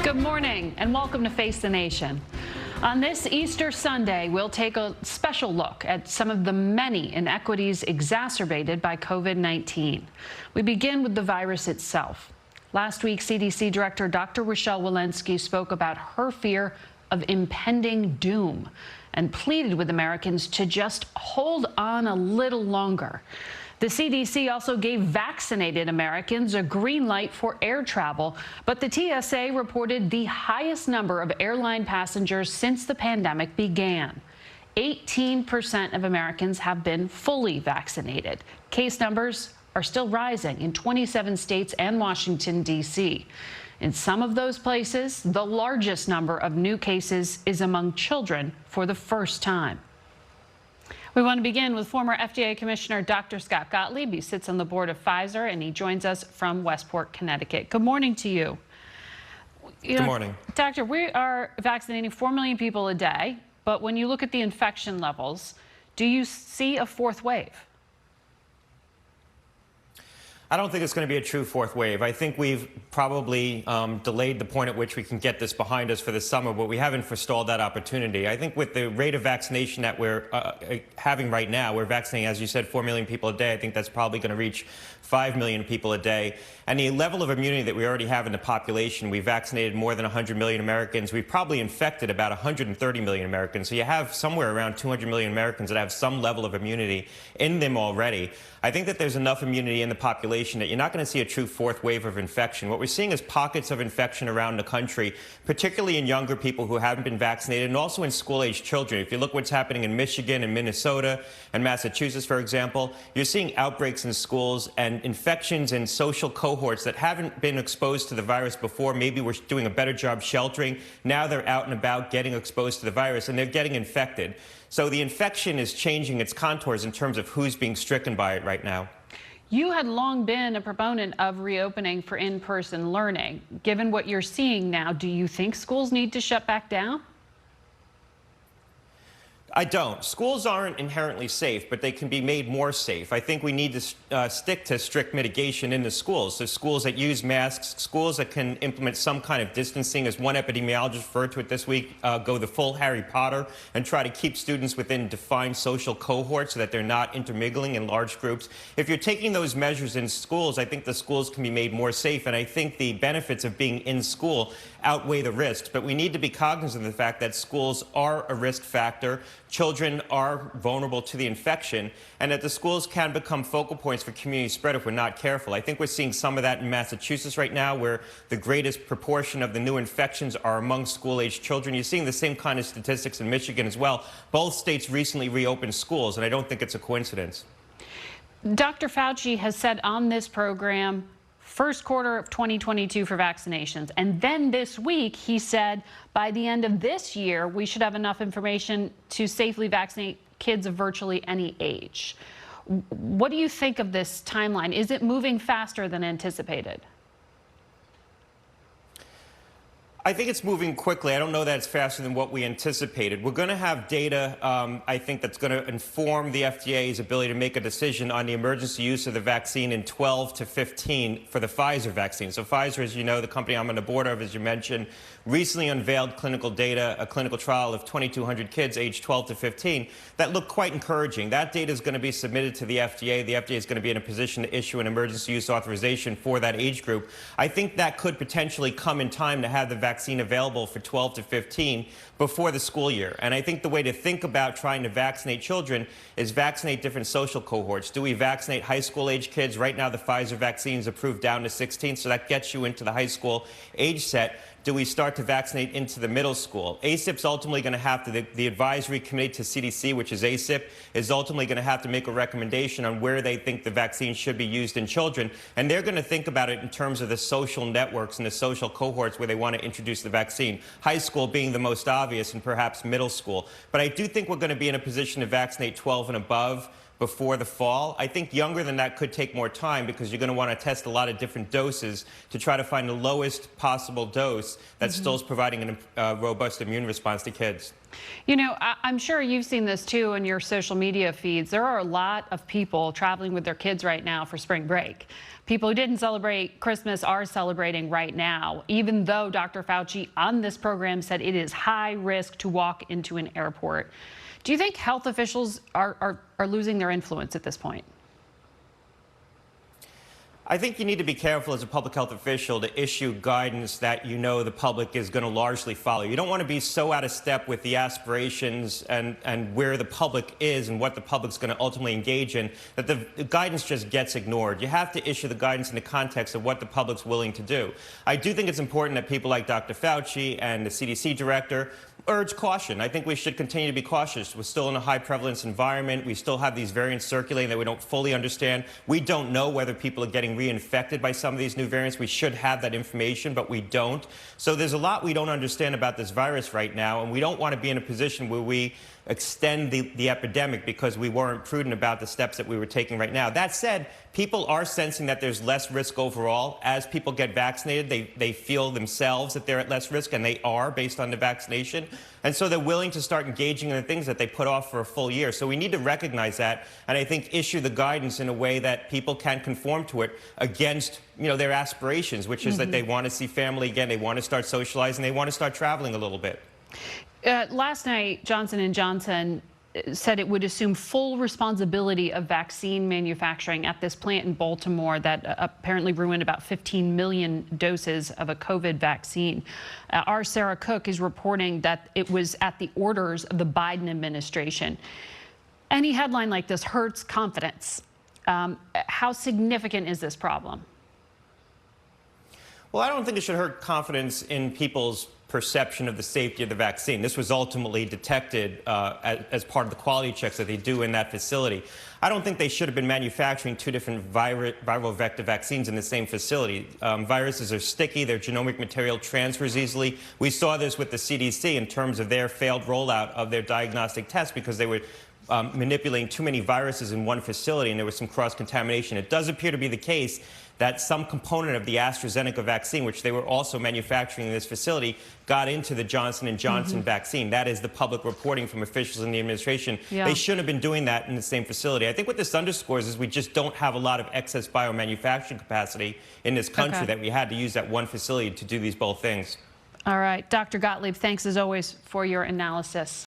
Good morning and welcome to Face the Nation. On this Easter Sunday, we'll take a special look at some of the many inequities exacerbated by COVID-19. We begin with the virus itself. Last week, CDC Director Dr. Rochelle Walensky spoke about her fear of impending doom and pleaded with Americans to just hold on a little longer. The CDC also gave vaccinated Americans a green light for air travel, but the TSA reported the highest number of airline passengers since the pandemic began. 18% of Americans have been fully vaccinated. Case numbers are still rising in 27 states and Washington, D.C. In some of those places, the largest number of new cases is among children for the first time. We want to begin with former FDA Commissioner Dr. Scott Gottlieb. He sits on the board of Pfizer, and he joins us from Westport, Connecticut. Good morning to you. Good morning. Doctor, we are vaccinating 4 million people a day, but when you look at the infection levels, do you see a fourth wave? I don't think it's going to be a true fourth wave. I think we've probably delayed the point at which we can get this behind us for the summer, but we haven't forestalled that opportunity. I think with the rate of vaccination that we're having right now, we're vaccinating, as you said, 4 million people a day. I think that's probably going to reach 5 million people a day. And the level of immunity that we already have in the population, we vaccinated more than 100 million Americans. We've probably infected about 130 million Americans. So you have somewhere around 200 million Americans that have some level of immunity in them already. I think that there's enough immunity in the population that you're not going to see a true fourth wave of infection. What we're seeing is pockets of infection around the country, particularly in younger people who haven't been vaccinated and also in school-age children. If you look what's happening in Michigan and Minnesota and Massachusetts, for example, you're seeing outbreaks in schools and infections in social cohorts that haven't been exposed to the virus before. Maybe we're doing a better job sheltering. Now they're out and about getting exposed to the virus and they're getting infected. So the infection is changing its contours in terms of who's being stricken by it right now. You had long been a proponent of reopening for in-person learning. Given what you're seeing now, do you think schools need to shut back down? I don't. Schools aren't inherently safe, but they can be made more safe. I think we need to stick to strict mitigation in the schools. So schools that use masks, schools that can implement some kind of distancing, as one epidemiologist referred to it this week, go the full Harry Potter and try to keep students within defined social cohorts so that they're not intermingling in large groups. If you're taking those measures in schools, I think the schools can be made more safe, and I think the benefits of being in school outweigh the risks. But we need to be cognizant of the fact that schools are a risk factor. Children are vulnerable to the infection, and that the schools can become focal points for community spread if we're not careful. I think we're seeing some of that in Massachusetts right now, where the greatest proportion of the new infections are among school-aged children. You're seeing the same kind of statistics in Michigan as well. Both states recently reopened schools, and I don't think it's a coincidence. Dr. Fauci has said on this program, first quarter of 2022 for vaccinations. And then this week, he said by the end of this year, we should have enough information to safely vaccinate kids of virtually any age. What do you think of this timeline? Is it moving faster than anticipated? I think it's moving quickly. I don't know that it's faster than what we anticipated. We're going to have data, I think, that's going to inform the FDA's ability to make a decision on the emergency use of the vaccine in 12 to 15 for the Pfizer vaccine. So Pfizer, as you know, the company I'm on the board of, as you mentioned, recently unveiled clinical data, a clinical trial of 2,200 kids aged 12 to 15 that looked quite encouraging. That data is going to be submitted to the FDA. The FDA is going to be in a position to issue an emergency use authorization for that age group. I think that could potentially come in time to have the vaccine available for 12 to 15 before the school year. And I think the way to think about trying to vaccinate children is vaccinate different social cohorts. Do we vaccinate high school age kids? Right now, the Pfizer vaccine is approved down to 16, so that gets you into the high school age set. Do we start to vaccinate into the middle school? ACIP's ultimately going to have to, the advisory committee to CDC, which is ACIP, is ultimately going to have to make a recommendation on where they think the vaccine should be used in children. And they're going to think about it in terms of the social networks and the social cohorts where they want to introduce the vaccine. High school being the most obvious, and perhaps middle school. But I do think we're going to be in a position to vaccinate 12 and above before the fall. I think younger than that could take more time because you're going to want to test a lot of different doses to try to find the lowest possible dose that still is providing a robust immune response to kids. You know, I'm sure you've seen this too in your social media feeds. There are a lot of people traveling with their kids right now for spring break. People who didn't celebrate Christmas are celebrating right now, even though Dr. Fauci on this program said it is high risk to walk into an airport. Do you think health officials are losing their influence at this point? I think you need to be careful as a public health official to issue guidance that you know the public is going to largely follow. You don't want to be so out of step with the aspirations and where the public is and what the public's going to ultimately engage in that the guidance just gets ignored. You have to issue the guidance in the context of what the public's willing to do. I do think it's important that people like Dr. Fauci and the CDC director urge caution. I think we should continue to be cautious. We're still in a high prevalence environment. We still have these variants circulating that we don't fully understand. We don't know whether people are getting reinfected by some of these new variants. We should have that information, but we don't. So there's a lot we don't understand about this virus right now, and we don't want to be in a position where we extend the epidemic because we weren't prudent about the steps that we were taking right now. That said, people are sensing that there's less risk overall. As people get vaccinated, they feel themselves that they're at less risk, and they are based on the vaccination. And so they're willing to start engaging in the things that they put off for a full year. So we need to recognize that, and I think issue the guidance in a way that people can conform to it against their aspirations, which is that they want to see family again, they want to start socializing, they want to start traveling a little bit. Last night, Johnson & Johnson said it would assume full responsibility of vaccine manufacturing at this plant in Baltimore that apparently ruined about 15 million doses of a COVID vaccine. Our Sarah Cook is reporting that it was at the orders of the Biden administration. Any headline like this hurts confidence. How significant is this problem? Well, I don't think it should hurt confidence in people's perception of the safety of the vaccine. This was ultimately detected as part of the quality checks that they do in that facility. I don't think they should have been manufacturing two different viral vector vaccines in the same facility. Viruses are sticky, their genomic material transfers easily. We saw this with the CDC in terms of their failed rollout of their diagnostic tests because they were manipulating too many viruses in one facility, and there was some cross-contamination. It does appear to be the case that some component of the AstraZeneca vaccine, which they were also manufacturing in this facility, got into the Johnson & Johnson vaccine. That is the public reporting from officials in the administration. Yeah. They shouldn't have been doing that in the same facility. I think what this underscores is we just don't have a lot of excess biomanufacturing capacity in this country that we had to use that one facility to do these both things. All right. Dr. Gottlieb, thanks as always for your analysis.